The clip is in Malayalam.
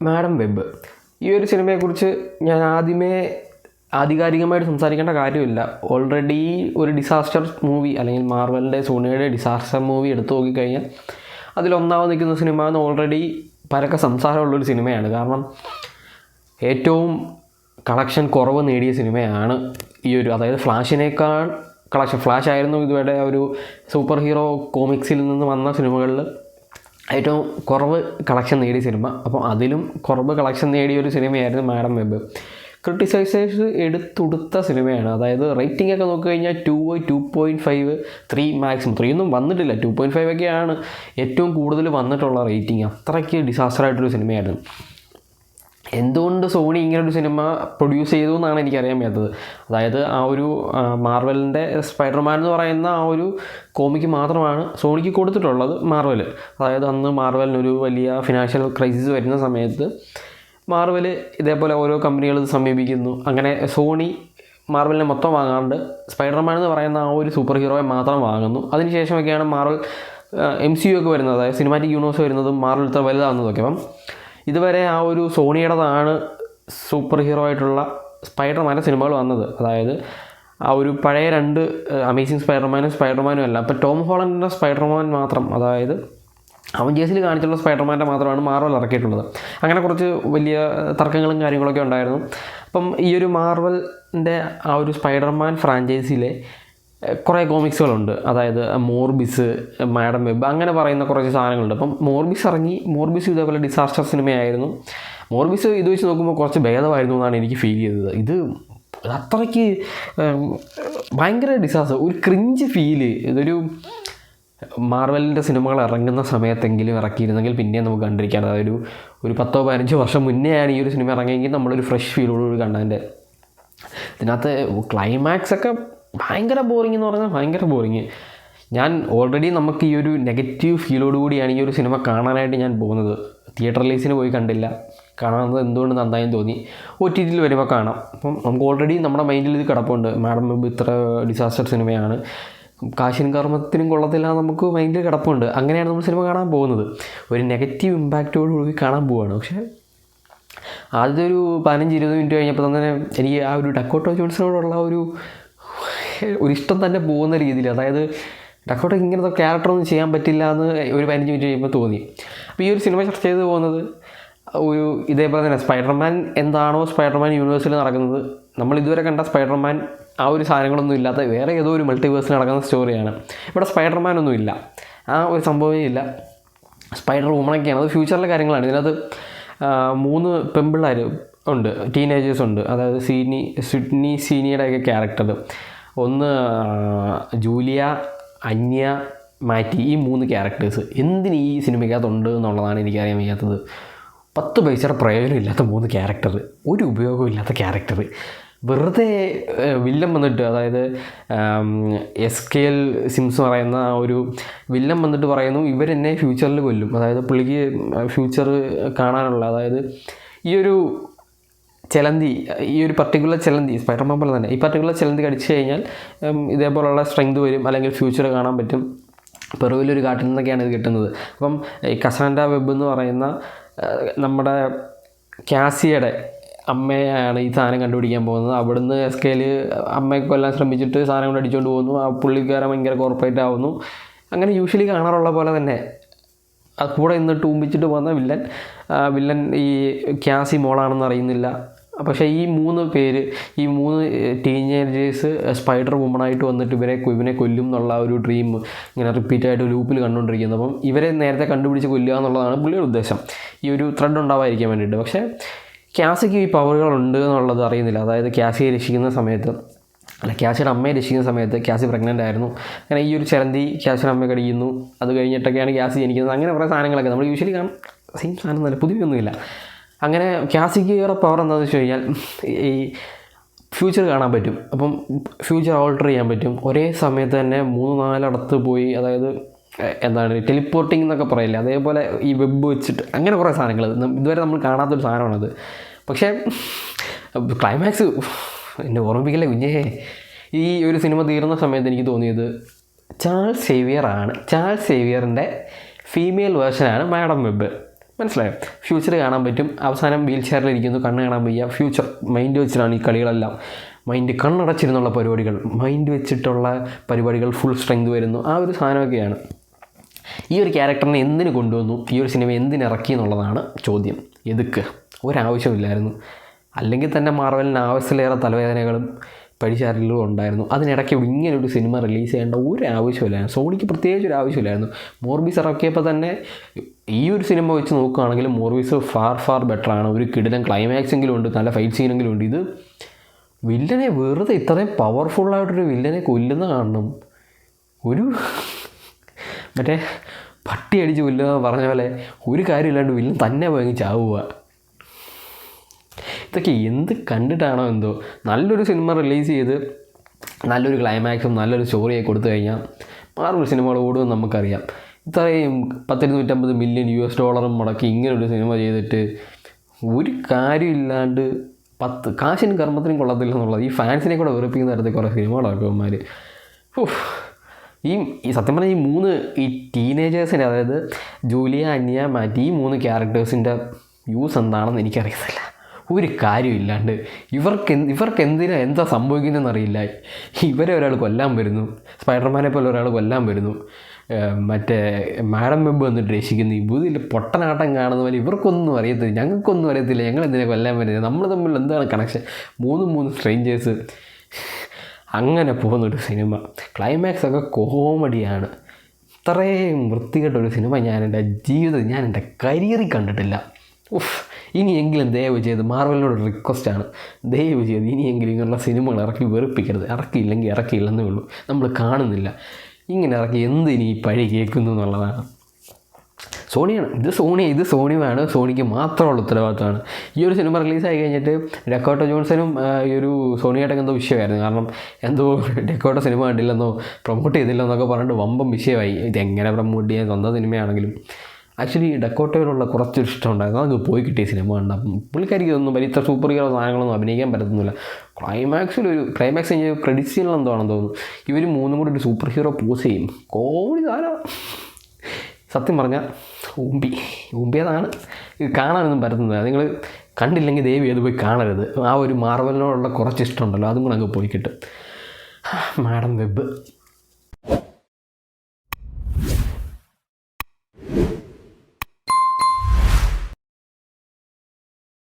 Madam web. ഈ ഒരു സിനിമയെക്കുറിച്ച് ഞാൻ ആധികാരികമായിട്ട് സംസാരിക്കേണ്ട കാര്യമില്ല. ഓൾറെഡി ഒരു ഡിസാസ്റ്റർ മൂവി അല്ലെങ്കിൽ മാർവലിൻ്റെ സോണിയുടെ ഡിസാസ്റ്റർ മൂവി എടുത്തു നോക്കിക്കഴിഞ്ഞാൽ അതിലൊന്നാമത് നിൽക്കുന്ന സിനിമ എന്ന് ഓൾറെഡി പരക്കെ സംസാരമുള്ളൊരു സിനിമയാണ്. കാരണം ഏറ്റവും കളക്ഷൻ കുറവ് നേടിയ സിനിമയാണ് ഈ ഒരു, അതായത് ഫ്ലാഷിനേക്കാൾ കളക്ഷൻ. ഫ്ലാഷ് ആയിരുന്നു ഇതുവരെ ഒരു സൂപ്പർ ഹീറോ കോമിക്സിൽ നിന്ന് വന്ന സിനിമകളിൽ ഏറ്റവും കുറവ് കളക്ഷൻ നേടിയ സിനിമ. അപ്പോൾ അതിലും കുറവ് കളക്ഷൻ നേടിയ ഒരു സിനിമയായിരുന്നു മാഡം വെബ്. ക്രിട്ടിസൈസേഴ്സ് എടുത്തുടുത്ത സിനിമയാണ്. അതായത് റേറ്റിംഗ് ഒക്കെ നോക്കിക്കഴിഞ്ഞാൽ 2.5 3 മാക്സിമം. 3 ഒന്നും വന്നിട്ടില്ല, 2.5 ഒക്കെയാണ് ഏറ്റവും കൂടുതൽ വന്നിട്ടുള്ള റേറ്റിംഗ്. അത്രയ്ക്ക് ഡിസാസ്റ്ററായിട്ടൊരു സിനിമയായിരുന്നു. എന്തുകൊണ്ട് സോണി ഇങ്ങനൊരു സിനിമ പ്രൊഡ്യൂസ് ചെയ്തു എന്നാണ് എനിക്കറിയാൻ പറ്റാത്തത്. അതായത് ആ ഒരു മാർവലിൻ്റെ സ്പൈഡർമാൻ എന്ന് പറയുന്ന ആ ഒരു കോമിക്ക് മാത്രമാണ് സോണിക്ക് കൊടുത്തിട്ടുള്ളത് മാർവൽ. അതായത് അന്ന് മാർവലിനൊരു വലിയ ഫിനാൻഷ്യൽ ക്രൈസിസ് വരുന്ന സമയത്ത് മാർവൽ ഇതേപോലെ ഓരോ കമ്പനികൾ സമീപിക്കുന്നു. അങ്ങനെ സോണി മാർവലിനെ മൊത്തം വാങ്ങാണ്ട് സ്പൈഡർമാൻ എന്ന് പറയുന്ന ആ ഒരു സൂപ്പർ ഹീറോയെ മാത്രം വാങ്ങുന്നു. അതിനുശേഷമൊക്കെയാണ് മാർവൽ MCU ഒക്കെ വരുന്നത്, അതായത് സിനിമാറ്റിക് യൂണിവേഴ്സ് വരുന്നതും മാർവൽ ഇത്ര വലുതാകുന്നതൊക്കെ. അപ്പം ഇതുവരെ ആ ഒരു സോണിയുടേതാണ് സൂപ്പർ ഹീറോ ആയിട്ടുള്ള സ്പൈഡർമാൻ്റെ സിനിമകൾ വന്നത്. അതായത് ആ ഒരു പഴയ 2 അമേസിങ് സ്പൈഡർമാനും അല്ല. അപ്പോൾ ടോം ഹോളണ്ടിൻ്റെ സ്പൈഡർമാൻ മാത്രം, അതായത് അവഞ്ചേഴ്സിൽ കാണിച്ചുള്ള സ്പൈഡർമാൻ്റെ മാത്രമാണ് മാർവൽ ഇറക്കിയിട്ടുള്ളത്. അങ്ങനെ കുറച്ച് വലിയ തർക്കങ്ങളും കാര്യങ്ങളൊക്കെ ഉണ്ടായിരുന്നു. അപ്പം ഈ ഒരു മാർവലിൻ്റെ ആ ഒരു സ്പൈഡർമാൻ ഫ്രാഞ്ചൈസിയിലെ കുറേ കോമിക്സുകളുണ്ട്. അതായത് മോർബിസ്, മാഡം വെബ്, അങ്ങനെ പറയുന്ന കുറച്ച് സാധനങ്ങളുണ്ട്. അപ്പം മോർബിസ് ഇറങ്ങി. മോർബിസ് ഇതേപോലെ ഡിസാസ്റ്റർ സിനിമയായിരുന്നു. മോർബിസ് ഇത് വെച്ച് നോക്കുമ്പോൾ കുറച്ച് ഭേദമായിരുന്നു എന്നാണ് എനിക്ക് ഫീൽ ചെയ്തത്. ഇത് അത്രയ്ക്ക് ഭയങ്കര ഡിസാസ്റ്റർ, ഒരു ക്രിഞ്ച് ഫീല്. ഇതൊരു മാർവലിൻ്റെ സിനിമകൾ ഇറങ്ങുന്ന സമയത്തെങ്കിലും ഇറക്കിയിരുന്നെങ്കിൽ പിന്നെയും നമുക്ക് കണ്ടിരിക്കാം. അതായത് ഒരു 10-15 വർഷം മുന്നെയാണ് ഈ ഒരു സിനിമ ഇറങ്ങിയെങ്കിൽ നമ്മളൊരു ഫ്രഷ് ഫീലോടുകൂടി കണ്ടതിൻ്റെ. ഇതിനകത്ത് ക്ലൈമാക്സ് ഒക്കെ ഭയങ്കര ബോറിംഗ് എന്ന് പറഞ്ഞാൽ ഭയങ്കര ബോറിങ്. ഞാൻ ഓൾറെഡി നമുക്ക് ഈ ഒരു നെഗറ്റീവ് ഫീലോടുകൂടിയാണ് ഈ ഒരു സിനിമ കാണാനായിട്ട് ഞാൻ പോകുന്നത്. തിയേറ്റർ റിലീസിന് പോയി കണ്ടില്ല. കാണുന്നത് എന്തുകൊണ്ട് നന്നായും തോന്നി. OTTയിൽ വരുമ്പോൾ കാണാം. അപ്പം നമുക്ക് ഓൾറെഡി നമ്മുടെ മൈൻഡിൽ ഇത് കിടപ്പുണ്ട്. മാഡം വെബ് ഇത്ര ഡിസാസ്റ്റർ സിനിമയാണ്, കാശിനും കർമ്മത്തിനും കൊള്ളത്തില്ല, നമുക്ക് മൈൻഡിൽ കിടപ്പുണ്ട്. അങ്ങനെയാണ് നമ്മൾ സിനിമ കാണാൻ പോകുന്നത്. ഒരു നെഗറ്റീവ് ഇമ്പാക്റ്റോടുകൂടി കാണാൻ പോവുകയാണ്. പക്ഷേ ആദ്യത്തെ ഒരു 15-20 മിനിറ്റ് കഴിഞ്ഞപ്പോൾ തന്നെ എനിക്ക് ആ ഒരു ഡക്കോട്ട ജോൺസിനോടുള്ള ഒരു ഇഷ്ടം തന്നെ പോകുന്ന രീതിയിൽ, അതായത് ഡക്കോട്ട ഇങ്ങനത്തെ ക്യാരക്ടറൊന്നും ചെയ്യാൻ പറ്റില്ല എന്ന് ഒരു 15 മിനിറ്റ് കഴിയുമ്പോൾ തോന്നി. അപ്പോൾ ഈ ഒരു സിനിമ ചർച്ച ചെയ്ത് പോകുന്നത് ഒരു ഇതേപോലെ തന്നെ സ്പൈഡർമാൻ എന്താണോ സ്പൈഡർമാൻ യൂണിവേഴ്സിൽ നടക്കുന്നത്, നമ്മൾ ഇതുവരെ കണ്ട സ്പൈഡർമാൻ ആ ഒരു സാധനങ്ങളൊന്നും ഇല്ലാത്ത വേറെ ഏതോ ഒരു മൾട്ടിവേഴ്സിൽ നടക്കുന്ന സ്റ്റോറിയാണ്. ഇവിടെ സ്പൈഡർമാനൊന്നും ഇല്ല, ആ ഒരു സംഭവമേ ഇല്ല. സ്പൈഡർ വുമണൊക്കെയാണ്. അത് ഫ്യൂച്ചറിലെ കാര്യങ്ങളാണ്. ഇതിനകത്ത് 3 പെൺപിള്ളേർ ഉണ്ട്, ടീനേജേഴ്സ് ഉണ്ട്. അതായത് സിഡ്നി സീനിയുടെയൊക്കെ ക്യാരക്ടർ. ഒന്ന് ജൂലിയ, അന്യ, മാറ്റി, ഈ 3 ക്യാരക്ടേഴ്സ് എന്തിന് ഈ സിനിമയ്ക്കകത്തുണ്ട് എന്നുള്ളതാണ് എനിക്കറിയാൻ വയ്യാത്തത്. 10 പൈസയുടെ പ്രയോജനമില്ലാത്ത 3 ക്യാരക്ടർ, ഒരു ഉപയോഗമില്ലാത്ത ക്യാരക്ടർ. വെറുതെ വില്ലൻ വന്നിട്ട്, അതായത് SKL സിംസ് പറയുന്ന ആ ഒരു വില്ലൻ വന്നിട്ട് പറയുന്നു ഇവരെന്നെ ഫ്യൂച്ചറിൽ കൊല്ലും. അതായത് പുള്ളിക്ക് ഫ്യൂച്ചർ കാണാനുള്ള, അതായത് ഈ ഒരു ചിലന്തി, ഈ ഒരു പർട്ടിക്കുലർ ചിലന്തി സ്പൈഡർമാൻ പോലെ തന്നെ ഈ പർട്ടിക്കുലർ ചിലന്തി കടിച്ചു കഴിഞ്ഞാൽ ഇതേപോലുള്ള സ്ട്രെങ്ത് വരും, അല്ലെങ്കിൽ ഫ്യൂച്ചർ കാണാൻ പറ്റും. പെറുവിലൊരു കാട്ടിൽ നിന്നൊക്കെയാണ് ഇത് കിട്ടുന്നത്. അപ്പം ഈ കസാൻഡ്ര വെബ് എന്ന് പറയുന്ന നമ്മുടെ കാസിയുടെ അമ്മയാണ് ഈ സാധനം കണ്ടുപിടിക്കാൻ പോകുന്നത്. അവിടുന്ന് SKL അമ്മയെ കൊല്ലാൻ ശ്രമിച്ചിട്ട് സാധനം കൊണ്ട് അടിച്ചുകൊണ്ട് പോകുന്നു. ആ പുള്ളിക്കാരൻ ഭയങ്കര കോർപ്പറേറ്റ് ആവുന്നു. അങ്ങനെ യൂഷ്വലി കാണാറുള്ള പോലെ തന്നെ കൂടെ നിന്നിട്ട് ഊമ്പിച്ചിട്ട് പോകുന്ന വില്ലൻ ഈ കാസി മോളാണെന്ന് അറിയുന്നില്ല. പക്ഷേ ഈ 3 പേര്, ഈ 3 ടീനേജേഴ്സ് സ്പൈഡർ വുമണായിട്ട് വന്നിട്ട് ഇവനെ കൊല്ലും എന്നുള്ള ഒരു ഡ്രീം ഇങ്ങനെ റിപ്പീറ്റായിട്ട് ലൂപ്പിൽ കണ്ടുകൊണ്ടിരിക്കുന്നത്. അപ്പം ഇവരെ നേരത്തെ കണ്ടുപിടിച്ച് കൊല്ലുക എന്നുള്ളതാണ് പുള്ളിയുടെ ഉദ്ദേശം, ഈ ഒരു ത്രെഡ് ഉണ്ടാവാതിരിക്കാൻ വേണ്ടിയിട്ട്. പക്ഷേ കാസിക്ക് ഈ പവറുകളുണ്ട് എന്നുള്ളത് അറിയുന്നില്ല. അതായത് കാസിയെ രക്ഷിക്കുന്ന സമയത്ത്, കാസിയുടെ അമ്മയെ രക്ഷിക്കുന്ന സമയത്ത് കാസി പ്രഗ്നൻ്റ് ആയിരുന്നു. അങ്ങനെ ഈ ഒരു ചിലന്തി കാസിയുടെ അമ്മയെ കടിക്കുന്നു. അത് കഴിഞ്ഞിട്ടൊക്കെയാണ് കാസി ജനിക്കുന്നത്. അങ്ങനെ കുറേ സാധനങ്ങളൊക്കെ നമ്മൾ യൂഷ്വലി കാണും. സെയിം സാധനം തന്നെ, പുതിയൊന്നുമില്ല. അങ്ങനെ കാസിക്ക് വേറെ പവർ എന്താണെന്ന് വെച്ച് കഴിഞ്ഞാൽ ഈ ഫ്യൂച്ചർ കാണാൻ പറ്റും. അപ്പം ഫ്യൂച്ചർ ഓൾട്ടർ ചെയ്യാൻ പറ്റും. ഒരേ സമയത്ത് തന്നെ 3-4 ഇടത്ത് പോയി, അതായത് എന്താണ് ടെലിപ്പോർട്ടിംഗ് എന്നൊക്കെ പറയില്ലേ, അതേപോലെ ഈ വെബ് വെച്ചിട്ട് അങ്ങനെ കുറേ സാധനങ്ങൾ ഇതുവരെ നമ്മൾ കാണാത്തൊരു സാധനമാണത്. പക്ഷേ ക്ലൈമാക്സ് എന്നെ ഓർമ്മിപ്പിക്കില്ല കുഞ്ഞേ. ഈ ഒരു സിനിമ തീർന്ന സമയത്ത് എനിക്ക് തോന്നിയത് ചാൾസ് സേവിയറിൻ്റെ ഫീമെയിൽ വേർഷനാണ് മാഡം വെബ്. മനസ്സിലായോ? ഫ്യൂച്ചർ കാണാൻ പറ്റും. അവസാനം വീൽ ചെയറിലിരിക്കുന്നു, കണ്ണ് കാണാൻ വയ്യ. ഫ്യൂച്ചർ മൈൻഡ് വെച്ചിട്ടാണ് ഈ കളികളെല്ലാം. മൈൻഡ് കണ്ണടച്ചിരുന്നുള്ള പരിപാടികൾ, മൈൻഡ് വെച്ചിട്ടുള്ള പരിപാടികൾ ഫുൾ സ്ട്രെങ്ത് വരുന്നു. ആ ഒരു സാധനമൊക്കെയാണ്. ഈ ഒരു ക്യാരക്ടറിനെ എന്തിന് കൊണ്ടുവന്നു, ഈ ഒരു സിനിമ എന്തിനിറക്കി എന്നുള്ളതാണ് ചോദ്യം. എതുക്ക് ഒരാവശ്യമില്ലായിരുന്നു. അല്ലെങ്കിൽ തന്നെ മാർവലിന് ആവശ്യത്തിലേറെ തലവേദനകളും പഴിചാരലുകളും ഉണ്ടായിരുന്നു. അതിനിടയ്ക്ക് ഇങ്ങനൊരു സിനിമ റിലീസ് ചെയ്യേണ്ട ഒരു ആവശ്യമില്ലായിരുന്നു. സോണിക്ക് പ്രത്യേകിച്ച് ഒരു ആവശ്യമില്ലായിരുന്നു. മോർബീസ് ഇറക്കിയപ്പോൾ തന്നെ ഈ ഒരു സിനിമ വെച്ച് നോക്കുകയാണെങ്കിൽ മോർബീസ് ഫാർ ബെറ്ററാണ്. ഒരു കിടിലൻ ക്ലൈമാക്സെങ്കിലും ഉണ്ട്, നല്ല ഫൈറ്റ് സീനെങ്കിലും ഉണ്ട്. ഇത് വില്ലനെ വെറുതെ ഇത്രയും പവർഫുള്ളായിട്ടൊരു വില്ലനെ കൊല്ലുന്ന കാണണം. ഒരു മറ്റേ പട്ടി അടിച്ച് കൊല്ലുക പറഞ്ഞ പോലെ ഒരു കാര്യമില്ലാണ്ട് വില്ലൻ തന്നെ പോയി ചാവുക. ഇതൊക്കെ എന്ത് കണ്ടിട്ടാണോ എന്തോ. നല്ലൊരു സിനിമ റിലീസ് ചെയ്ത് നല്ലൊരു ക്ലൈമാക്സും നല്ലൊരു സ്റ്റോറിയൊക്കെ കൊടുത്തു കഴിഞ്ഞാൽ മാർവൽ സിനിമകൾ ഓടുമെന്ന് നമുക്കറിയാം. ഇത്രയും $250 മില്യൺ മുടക്കി ഇങ്ങനൊരു സിനിമ ചെയ്തിട്ട് ഒരു കാര്യമില്ലാണ്ട് കാശിനും കർമ്മത്തിനും കൊള്ളത്തില്ല എന്നുള്ളത്. ഈ ഫാൻസിനെ കൂടെ വെറുപ്പിക്കുന്ന തരത്തിൽ കുറേ സിനിമകളൊക്കെ അവന്മാർ. ഈ സത്യം പറഞ്ഞാൽ ഈ ടീനേജേഴ്സിൻ്റെ, അതായത് ജൂലിയ, അന്യ, മാറ്റി, ഈ 3 ക്യാരക്ടേഴ്സിൻ്റെ യൂസ് എന്താണെന്ന് എനിക്കറിയത്തില്ല. ഒരു കാര്യമില്ലാണ്ട് ഇവർക്ക് എന്താ സംഭവിക്കുന്നതെന്ന് അറിയില്ല. ഇവരെ ഒരാൾ കൊല്ലാൻ വരുന്നു, സ്പൈഡർമാനെ പോലെ ഒരാൾ കൊല്ലാൻ വരുന്നു, മറ്റേ മാഡം വെബ് വന്നിട്ട് രക്ഷിക്കുന്നു. ഇതിൽ പൊട്ടനാട്ടം കാണുന്ന പോലെ ഇവർക്കൊന്നും അറിയത്തില്ല, ഞങ്ങൾക്കൊന്നും അറിയത്തില്ല, ഞങ്ങൾ എന്തിനാ കൊല്ലാൻ വരുന്നത്, നമ്മൾ തമ്മിൽ എന്താണ് കണക്ഷൻ. 3 സ്ട്രേഞ്ചേഴ്സ്, അങ്ങനെ പോകുന്നൊരു സിനിമ. ക്ലൈമാക്സ് ഒക്കെ കോമഡിയാണ്. ഇത്രയും വൃത്തികെട്ടൊരു സിനിമ ഞാൻ എൻ്റെ കരിയറിൽ കണ്ടിട്ടില്ല. ഇനിയെങ്കിലും ദയവ് ചെയ്ത് മാർവലിനോട് റിക്വസ്റ്റാണ്, ദയവ് ചെയ്ത് ഇനിയെങ്കിലും ഇങ്ങനെയുള്ള സിനിമകൾ ഇറക്കി വെറുപ്പിക്കരുത്. ഇറക്കിയില്ലെങ്കിൽ ഇറക്കിയില്ലെന്നേ ഉള്ളൂ, നമ്മൾ കാണുന്നില്ല. ഇങ്ങനെ ഇറക്കി എന്തിനീ പഴി കേൾക്കുന്നു എന്നുള്ളതാണ്. സോണിയാണ് ഇത് സോണിയാണ്. സോണിക്ക് മാത്രമുള്ള ഉത്തരവാദിത്തമാണ്. ഈ ഒരു സിനിമ റിലീസായി കഴിഞ്ഞിട്ട് ഡക്കോട്ട ജോൺസനും ഈ ഒരു സോണിയായിട്ടൊക്കെ എന്തോ വിഷയമായിരുന്നു. കാരണം എന്തോ ഡക്കോട്ട സിനിമ കണ്ടില്ലെന്നോ പ്രൊമോട്ട് ചെയ്തില്ലെന്നൊക്കെ പറഞ്ഞിട്ട് വമ്പം വിഷയമായി. ഇതെങ്ങനെ പ്രൊമോട്ട് ചെയ്യാൻ, സ്വന്തം സിനിമയാണെങ്കിലും. ആക്ച്വലി ഡക്കോട്ടയോടുള്ള കുറച്ചൊരു ഇഷ്ടമുണ്ടായിരുന്നു. അത് പോയി കിട്ടിയ സിനിമ കണ്ടപ്പോൾ പുള്ളിക്കാരിക്ക് ഒന്നും വലിയ സൂപ്പർ ഹീറോ സാധനങ്ങളൊന്നും അഭിനയിക്കാൻ പറ്റുന്നില്ല. ക്ലൈമാക്സ് കഴിഞ്ഞ് ക്രെഡിറ്റ്സിനുള്ള എന്താണെന്ന് തോന്നുന്നു. ഇവർ 3 കൂടി ഒരു സൂപ്പർ ഹീറോ പോസ് ചെയ്യും. കോമഡി സാധനം. സത്യം പറഞ്ഞാൽ ഊമ്പിയതാണ്. ഇത് കാണാനൊന്നും പറ്റുന്നില്ല. നിങ്ങൾ കണ്ടില്ലെങ്കിൽ ദയവ് ചെയ്ത് പോയി കാണരുത്. ആ ഒരു മാർവലിനോടുള്ള കുറച്ച് ഇഷ്ടമുണ്ടല്ലോ, അതും കൂടെ അങ്ങ് പോയി കിട്ടും. Madam web